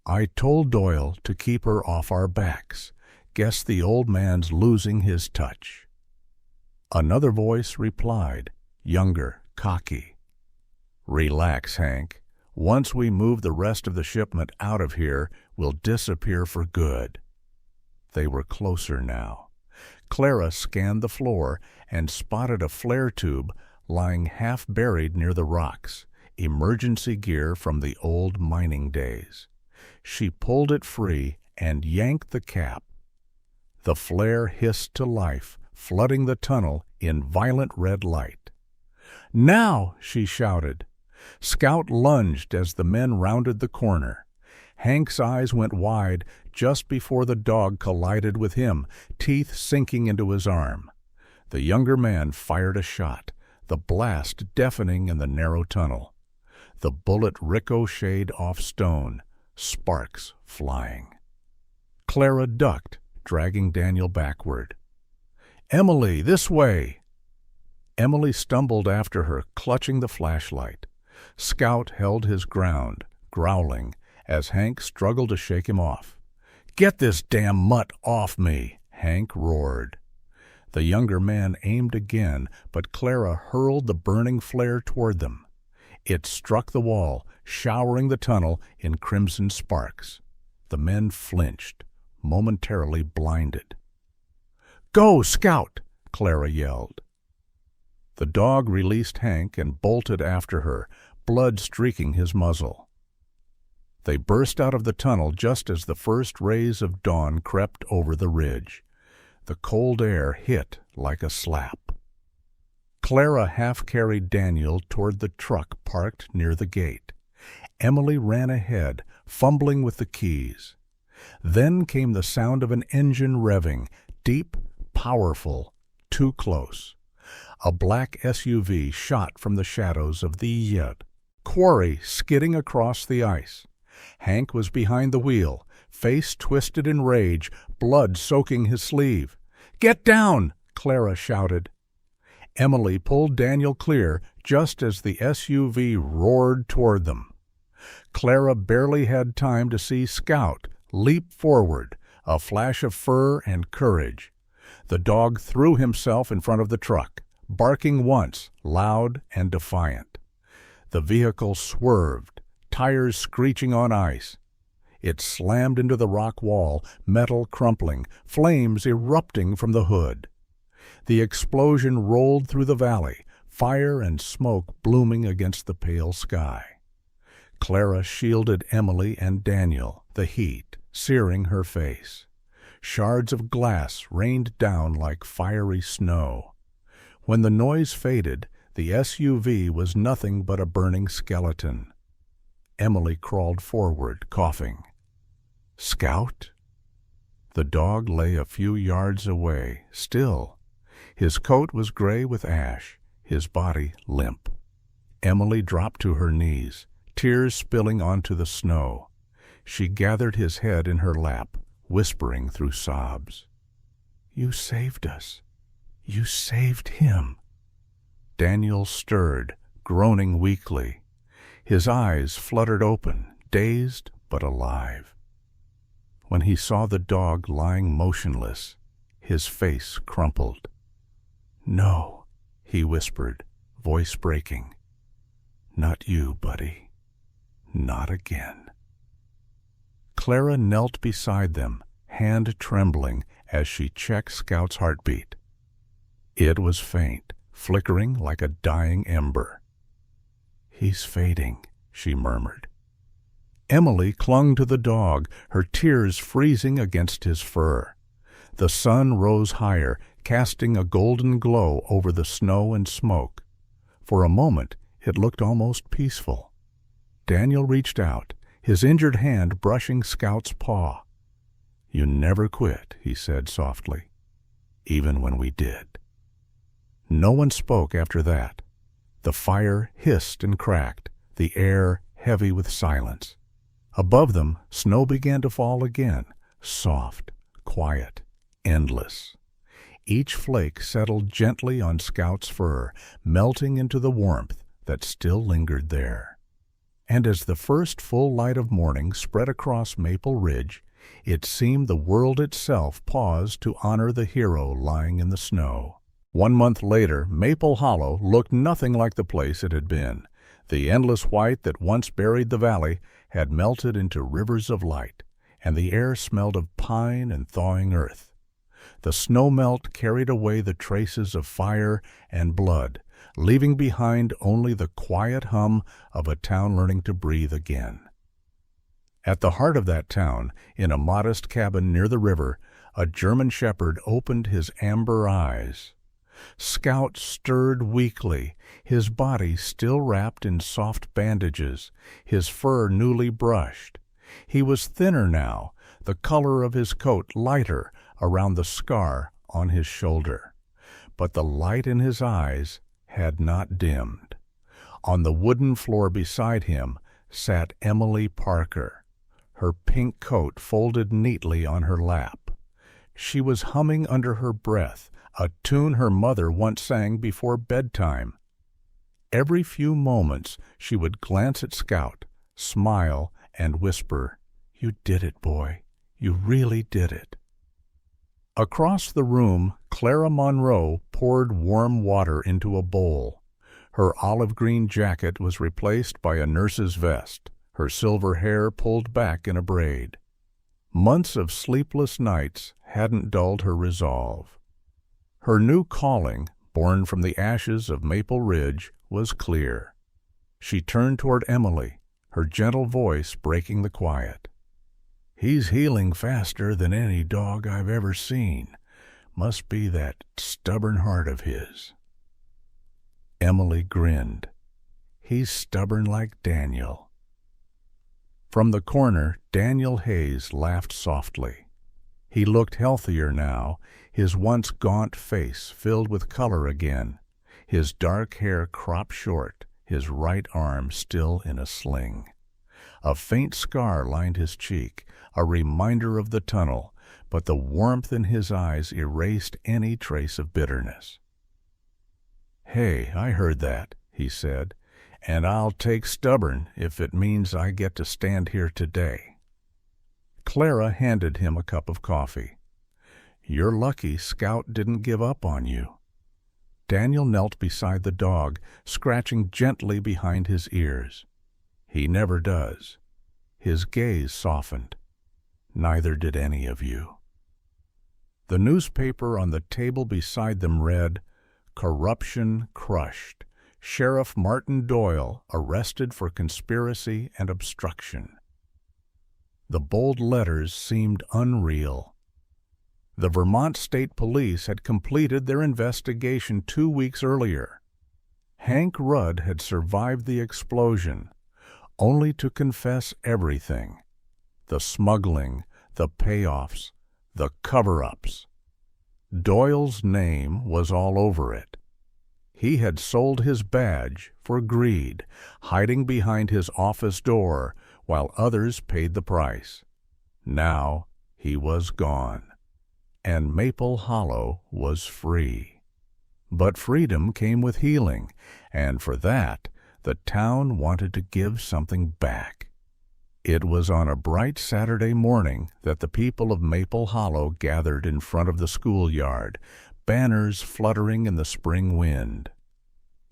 "I told Doyle to keep her off our backs. Guess the old man's losing his touch." Another voice replied, younger, cocky. "Relax, Hank. Once we move the rest of the shipment out of here, we'll disappear for good." They were closer now. Clara scanned the floor and spotted a flare tube lying half buried near the rocks, emergency gear from the old mining days. She pulled it free and yanked the cap. The flare hissed to life, flooding the tunnel in violent red light. "Now!" she shouted. Scout lunged as the men rounded the corner. Hank's eyes went wide just before the dog collided with him, teeth sinking into his arm. The younger man fired a shot, the blast deafening in the narrow tunnel. The bullet ricocheted off stone, sparks flying. Clara ducked, dragging Daniel backward. "Emily, this way!" Emily stumbled after her, clutching the flashlight. Scout held his ground, growling, as Hank struggled to shake him off. "Get this damn mutt off me!" Hank roared. The younger man aimed again, but Clara hurled the burning flare toward them. It struck the wall, showering the tunnel in crimson sparks. The men flinched, momentarily blinded. "Go, Scout!" Clara yelled. The dog released Hank and bolted after her, blood streaking his muzzle. They burst out of the tunnel just as the first rays of dawn crept over the ridge. The cold air hit like a slap. Clara half-carried Daniel toward the truck parked near the gate. Emily ran ahead, fumbling with the keys. Then came the sound of an engine revving, deep, powerful, too close. A black SUV shot from the shadows of the quarry, skidding across the ice. Hank was behind the wheel, face twisted in rage, blood soaking his sleeve. "Get down!" Clara shouted. Emily pulled Daniel clear just as the SUV roared toward them. Clara barely had time to see Scout leap forward, a flash of fur and courage. The dog threw himself in front of the truck, barking once, loud and defiant. The vehicle swerved, tires screeching on ice. It slammed into the rock wall, metal crumpling, flames erupting from the hood. The explosion rolled through the valley, fire and smoke blooming against the pale sky. Clara shielded Emily and Daniel, the heat searing her face. Shards of glass rained down like fiery snow. When the noise faded, the SUV was nothing but a burning skeleton. Emily crawled forward, coughing. "Scout?" The dog lay a few yards away, still. His coat was gray with ash, his body limp. Emily dropped to her knees, tears spilling onto the snow. She gathered his head in her lap, whispering through sobs. "You saved us. You saved him." Daniel stirred, groaning weakly. His eyes fluttered open, dazed but alive. When he saw the dog lying motionless, his face crumpled. "No," he whispered, voice breaking. "Not you, buddy. Not again." Clara knelt beside them, hand trembling as she checked Scout's heartbeat. It was faint, flickering like a dying ember. "He's fading," she murmured. Emily clung to the dog, her tears freezing against his fur. The sun rose higher, casting a golden glow over the snow and smoke. For a moment, it looked almost peaceful. Daniel reached out, his injured hand brushing Scout's paw. "You never quit," he said softly, "even when we did." No one spoke after that. The fire hissed and cracked, the air heavy with silence. Above them, snow began to fall again, soft, quiet, endless. Each flake settled gently on Scout's fur, melting into the warmth that still lingered there. And as the first full light of morning spread across Maple Ridge, it seemed the world itself paused to honor the hero lying in the snow. 1 month later, Maple Hollow looked nothing like the place it had been. The endless white that once buried the valley had melted into rivers of light, and the air smelled of pine and thawing earth. The snowmelt carried away the traces of fire and blood, leaving behind only the quiet hum of a town learning to breathe again. At the heart of that town, in a modest cabin near the river, a German shepherd opened his amber eyes. Scout stirred weakly, his body still wrapped in soft bandages, his fur newly brushed. He was thinner now, the color of his coat lighter around the scar on his shoulder. But the light in his eyes had not dimmed. On the wooden floor beside him sat Emily Parker, her pink coat folded neatly on her lap. She was humming under her breath a tune her mother once sang before bedtime. Every few moments she would glance at Scout, smile, and whisper, "You did it, boy. You really did it." Across the room, Clara Monroe poured warm water into a bowl. Her olive-green jacket was replaced by a nurse's vest, her silver hair pulled back in a braid. Months of sleepless nights hadn't dulled her resolve. Her new calling, born from the ashes of Maple Ridge, was clear. She turned toward Emily, her gentle voice breaking the quiet. "He's healing faster than any dog I've ever seen. Must be that stubborn heart of his." Emily grinned. "He's stubborn like Daniel." From the corner, Daniel Hayes laughed softly. He looked healthier now, his once gaunt face filled with color again, his dark hair cropped short, his right arm still in a sling. A faint scar lined his cheek, a reminder of the tunnel, but the warmth in his eyes erased any trace of bitterness. "Hey, I heard that," he said, "and I'll take stubborn if it means I get to stand here today." Clara handed him a cup of coffee. "You're lucky Scout didn't give up on you." Daniel knelt beside the dog, scratching gently behind his ears. "He never does." His gaze softened. "Neither did any of you." The newspaper on the table beside them read, "Corruption Crushed. Sheriff Martin Doyle arrested for conspiracy and obstruction." The bold letters seemed unreal. The Vermont State Police had completed their investigation 2 weeks earlier. Hank Rudd had survived the explosion, only to confess everything: the smuggling, the payoffs, the cover-ups. Doyle's name was all over it. He had sold his badge for greed, hiding behind his office door while others paid the price. Now he was gone, and Maple Hollow was free. But freedom came with healing, and for that, the town wanted to give something back. It was on a bright Saturday morning that the people of Maple Hollow gathered in front of the schoolyard, banners fluttering in the spring wind.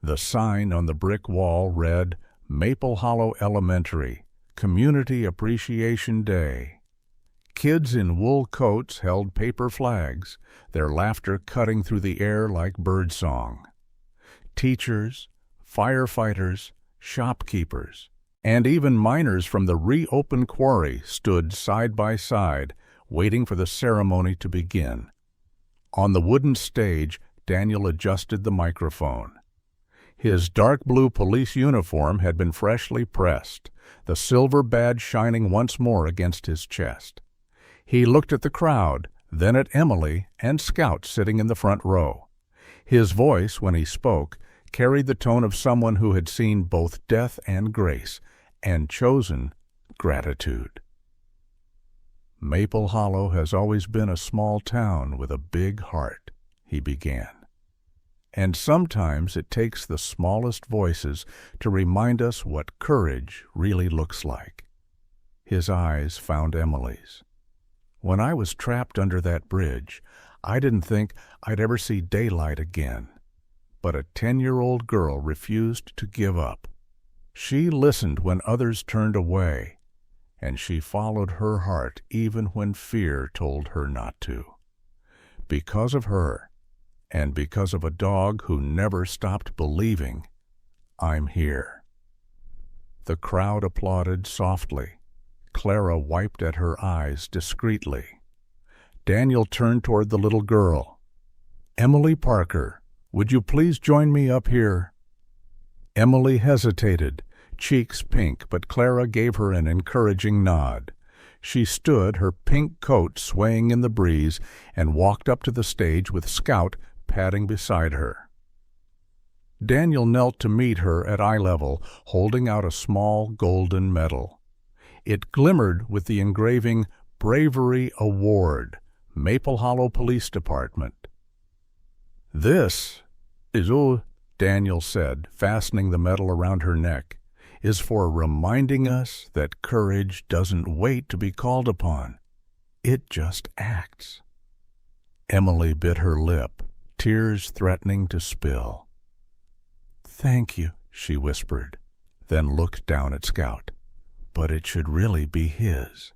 The sign on the brick wall read, "Maple Hollow Elementary, Community Appreciation Day." Kids in wool coats held paper flags, their laughter cutting through the air like birdsong. Teachers, firefighters, shopkeepers, and even miners from the reopened quarry stood side by side, waiting for the ceremony to begin. On the wooden stage, Daniel adjusted the microphone. His dark blue police uniform had been freshly pressed, the silver badge shining once more against his chest. He looked at the crowd, then at Emily and Scout sitting in the front row. His voice, when he spoke, carried the tone of someone who had seen both death and grace, and chosen gratitude. "Maple Hollow has always been a small town with a big heart," he began. "And sometimes it takes the smallest voices to remind us what courage really looks like." His eyes found Emily's. "When I was trapped under that bridge, I didn't think I'd ever see daylight again. But a 10-year-old girl refused to give up. She listened when others turned away, and she followed her heart even when fear told her not to. Because of her, and because of a dog who never stopped believing, I'm here." The crowd applauded softly. Clara wiped at her eyes discreetly. Daniel turned toward the little girl. "Emily Parker, would you please join me up here?" Emily hesitated, cheeks pink, but Clara gave her an encouraging nod. She stood, her pink coat swaying in the breeze, and walked up to the stage with Scout padding beside her. Daniel knelt to meet her at eye level, holding out a small golden medal. It glimmered with the engraving "Bravery Award, Maple Hollow Police Department." "This is all," Daniel said, fastening the medal around her neck, "is for reminding us that courage doesn't wait to be called upon. It just acts." Emily bit her lip, tears threatening to spill. "Thank you," she whispered, then looked down at Scout. "But it should really be his."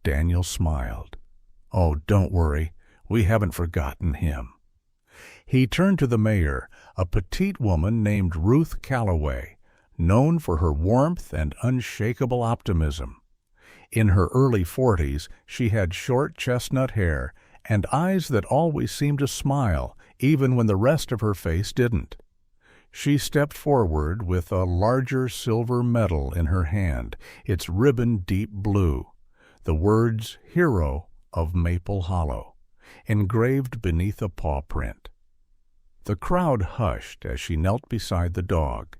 Daniel smiled. "Oh, don't worry. We haven't forgotten him." He turned to the mayor, a petite woman named Ruth Calloway, known for her warmth and unshakable optimism. In her early 40s, she had short chestnut hair and eyes that always seemed to smile, even when the rest of her face didn't. She stepped forward with a larger silver medal in her hand, its ribbon deep blue, the words "Hero of Maple Hollow" engraved beneath a paw print. The crowd hushed as she knelt beside the dog.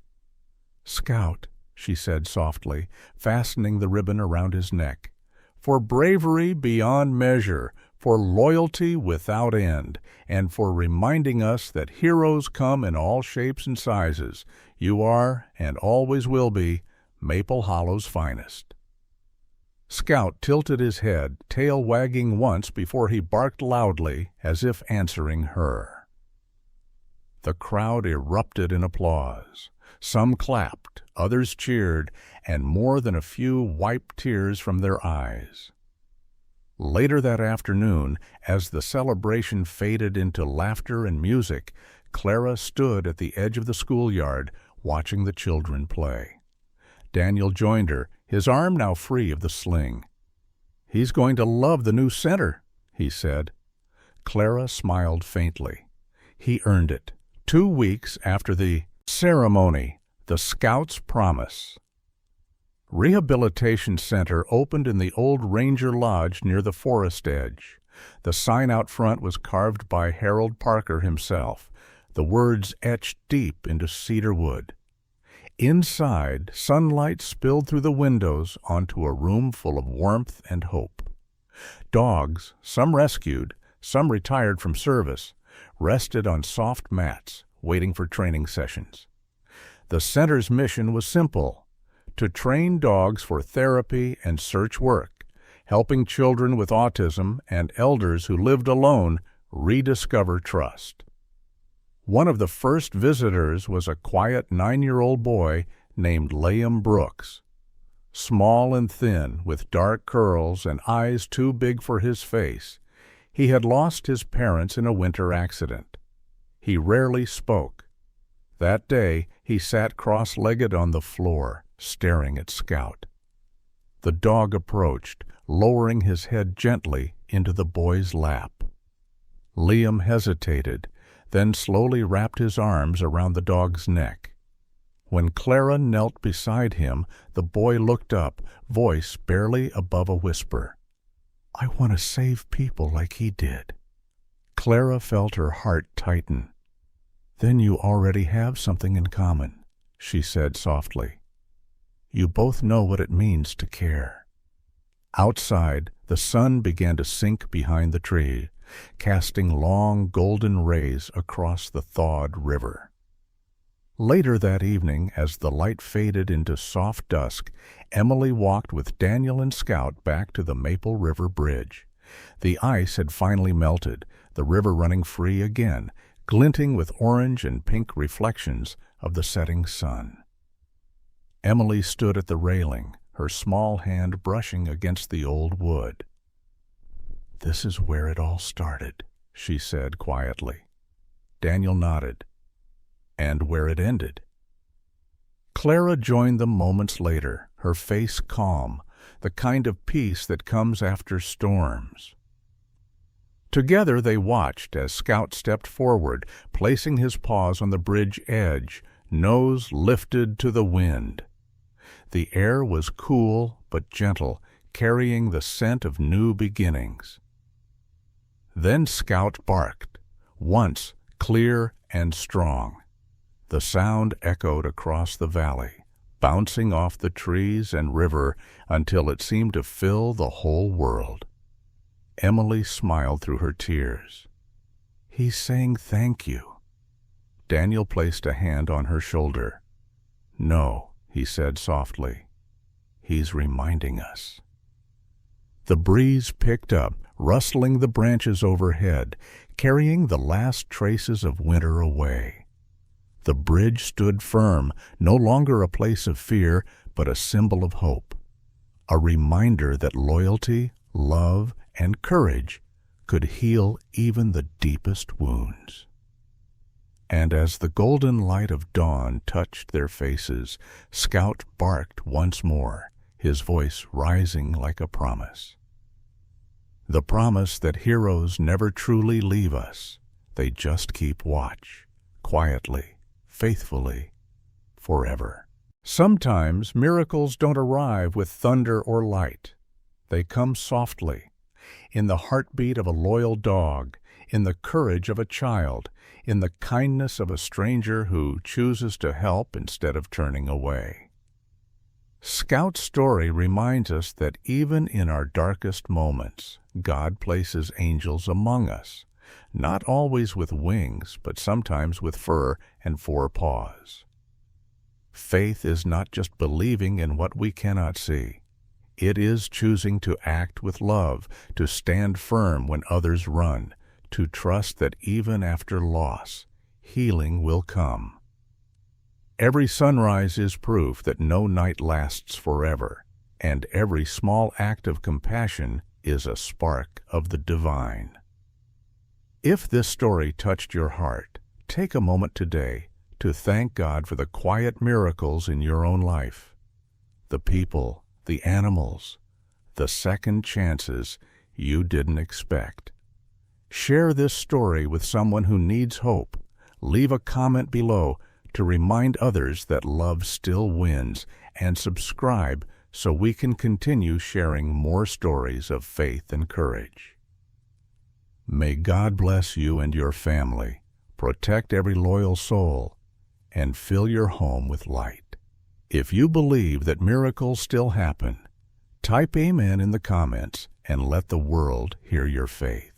"Scout," she said softly, fastening the ribbon around his neck, "for bravery beyond measure, for loyalty without end, and for reminding us that heroes come in all shapes and sizes, you are, and always will be, Maple Hollow's finest." Scout tilted his head, tail wagging once before he barked loudly, as if answering her. The crowd erupted in applause. Some clapped, others cheered, and more than a few wiped tears from their eyes. Later that afternoon, as the celebration faded into laughter and music, Clara stood at the edge of the schoolyard, watching the children play. Daniel joined her, his arm now free of the sling. "He's going to love the new center," he said. Clara smiled faintly. He earned it. 2 weeks after the ceremony, the Scouts' promise. Rehabilitation Center opened in the old Ranger Lodge near the forest edge. The sign out front was carved by Harold Parker himself, the words etched deep into cedar wood. Inside, sunlight spilled through the windows onto a room full of warmth and hope. Dogs, some rescued, some retired from service, rested on soft mats, waiting for training sessions. The center's mission was simple: to train dogs for therapy and search work, helping children with autism and elders who lived alone rediscover trust. One of the first visitors was a quiet 9-year-old boy named Liam Brooks. Small and thin, with dark curls and eyes too big for his face, he had lost his parents in a winter accident. He rarely spoke. That day, he sat cross-legged on the floor, staring at Scout. The dog approached, lowering his head gently into the boy's lap. Liam hesitated, then slowly wrapped his arms around the dog's neck. When Clara knelt beside him, the boy looked up, voice barely above a whisper. "I want to save people like he did." Clara felt her heart tighten. "Then you already have something in common," she said softly. "You both know what it means to care." Outside, the sun began to sink behind the tree, casting long golden rays across the thawed river. Later that evening, as the light faded into soft dusk, Emily walked with Daniel and Scout back to the Maple River Bridge. The ice had finally melted, the river running free again, glinting with orange and pink reflections of the setting sun. Emily stood at the railing, her small hand brushing against the old wood. "This is where it all started," she said quietly. Daniel nodded. "And where it ended." Clara joined them moments later, her face calm, the kind of peace that comes after storms. Together they watched as Scout stepped forward, placing his paws on the bridge edge, nose lifted to the wind. The air was cool but gentle, carrying the scent of new beginnings. Then Scout barked, once clear and strong. The sound echoed across the valley, bouncing off the trees and river until it seemed to fill the whole world. Emily smiled through her tears. "He's saying thank you." Daniel placed a hand on her shoulder. "No," he said softly. "He's reminding us." The breeze picked up, rustling the branches overhead, carrying the last traces of winter away. The bridge stood firm, no longer a place of fear, but a symbol of hope, a reminder that loyalty, love, and courage could heal even the deepest wounds. And as the golden light of dawn touched their faces, Scout barked once more, his voice rising like a promise. The promise that heroes never truly leave us. They just keep watch, quietly, faithfully, forever. Sometimes miracles don't arrive with thunder or light. They come softly, in the heartbeat of a loyal dog, in the courage of a child, in the kindness of a stranger who chooses to help instead of turning away. Scout's story reminds us that even in our darkest moments, God places angels among us, not always with wings, but sometimes with fur and 4 paws. Faith is not just believing in what we cannot see. It is choosing to act with love, to stand firm when others run, to trust that even after loss, healing will come. Every sunrise is proof that no night lasts forever, and every small act of compassion is a spark of the divine. If this story touched your heart, take a moment today to thank God for the quiet miracles in your own life, the people, the animals, the second chances you didn't expect. Share this story with someone who needs hope. Leave a comment below to remind others that love still wins, and subscribe so we can continue sharing more stories of faith and courage. May God bless you and your family, protect every loyal soul, and fill your home with light. If you believe that miracles still happen, type Amen in the comments and let the world hear your faith.